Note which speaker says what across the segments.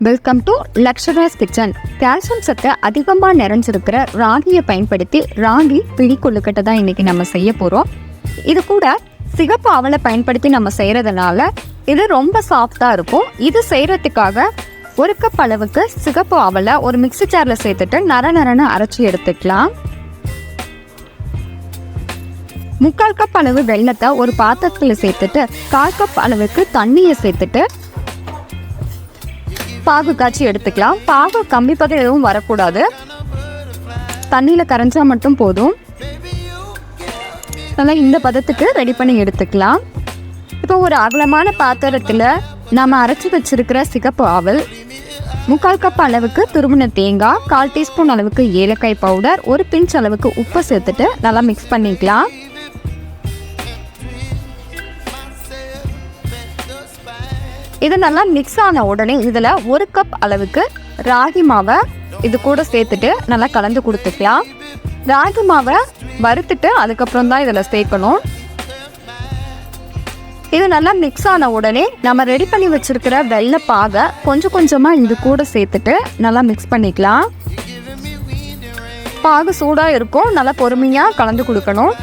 Speaker 1: Welcome to Laksharas kitchen. Calcium சத்து அதிகமாக நிறைஞ்சிருக்கிற ராகியை பயன்படுத்தி ராகி பிடி கொழுக்கட்டை தான் இன்றைக்கி நம்ம செய்ய போகிறோம். இது கூட சிகப்பு அவலை பயன்படுத்தி நம்ம செய்கிறதுனால இது ரொம்ப சாஃப்டாக இருக்கும். இது செய்கிறதுக்காக 1 கப் அளவுக்கு சிகப்பு அவலை ஒரு மிக்ஸி ஜாரில் சேர்த்துட்டு நரன்னு அரைச்சி எடுத்துக்கலாம். 3/4 கப் அளவு வெல்லத்தை ஒரு பாத்திரத்தில் சேர்த்துட்டு 1/4 கப் அளவுக்கு தண்ணியை சேர்த்துட்டு பாகு காய்ச்சி எடுத்துக்கலாம். பாகு கம்மி பதம் எதுவும் வரக்கூடாது, தண்ணியில் கரைஞ்சா மட்டும் போதும். நல்லா இந்த பதத்துக்கு ரெடி பண்ணி எடுத்துக்கலாம். இப்போ ஒரு அகலமான பாத்திரத்தில் நம்ம அரைச்சி வச்சிருக்கிற சிகப்பு அவல், 3/4 கப் அளவுக்கு துருவின தேங்காய், 1/4 டீஸ்பூன் அளவுக்கு ஏலக்காய் பவுடர், 1 பிஞ்ச் அளவுக்கு உப்பு சேர்த்துட்டு நல்லா மிக்ஸ் பண்ணிக்கலாம். இது நல்லா மிக்ஸ் ஆன உடனே இதில் 1 கப் அளவுக்கு ராகி மாவை இது கூட சேர்த்துட்டு நல்லா கலந்து கொடுத்துக்கலாம். ராகி மாவை வறுத்துட்டு அதுக்கப்புறம் தான் இதில் சேர்க்கணும். இது நல்லா மிக்ஸ் ஆன உடனே நம்ம ரெடி பண்ணி வச்சிருக்கிற வெள்ளை பாகை கொஞ்சம் கொஞ்சமாக இது கூட சேர்த்துட்டு நல்லா மிக்ஸ் பண்ணிக்கலாம். பாகு சூடாக இருக்கும், நல்லா பொறுமையாக கலந்து கொடுக்கணும்.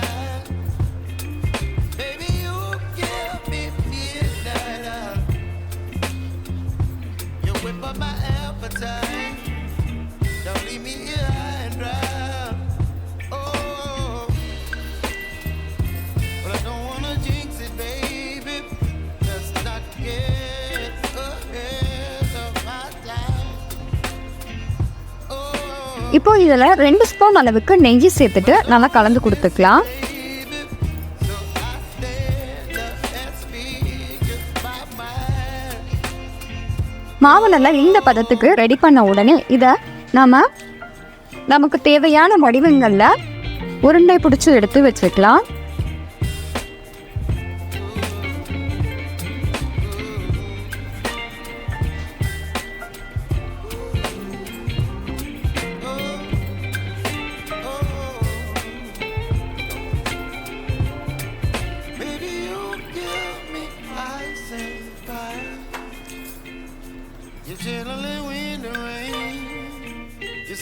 Speaker 1: இப்போ இதில் 2 ஸ்பூன் அளவுக்கு நெய் சேர்த்துட்டு நல்லா கலந்து கொடுத்துக்கலாம். மாவு நல்லா இந்த பதத்துக்கு ரெடி பண்ண உடனே இதை நமக்கு தேவையான வடிவங்களில் உருண்டை பிடிச்சி எடுத்து வச்சுக்கலாம்.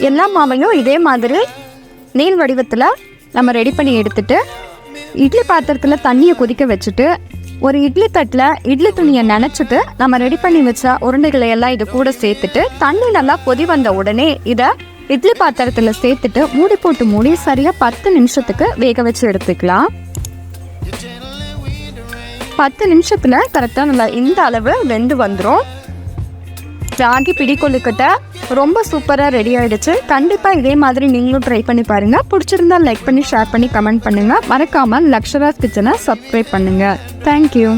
Speaker 1: எல்லா மாவையும் இதே மாதிரி நீள் வடிவத்தில் நம்ம ரெடி பண்ணி எடுத்துட்டு இட்லி பாத்திரத்தில் தண்ணியை கொதிக்க வச்சுட்டு ஒரு இட்லி தட்டில் இட்லி துணியை நனைச்சிட்டு நம்ம ரெடி பண்ணி வச்ச உருண்டைகளை எல்லாம் இது கூட சேர்த்துட்டு தண்ணி நல்லா கொதி வந்த உடனே இதை இட்லி பாத்திரத்தில் சேர்த்துட்டு மூடி போட்டு மூடி சரியாக 10 நிமிஷத்துக்கு வேக வச்சு எடுத்துக்கலாம். 10 நிமிஷத்தில் கரெக்டாக நல்லா இந்த அளவு வெந்து வந்துடும். ராகி பிடி கொழுக்கட்டை ரொம்ப சூப்பராக ரெடி ஆகிடுச்சு. கண்டிப்பாக இதே மாதிரி நீங்களும் ட்ரை பண்ணி பாருங்கள். பிடிச்சிருந்தா லைக் பண்ணி ஷேர் பண்ணி கமெண்ட் பண்ணுங்கள். மறக்காமல் லக்ஷராஸ் கிச்சனை சப்ஸ்கிரைப் பண்ணுங்கள். தேங்க்யூ.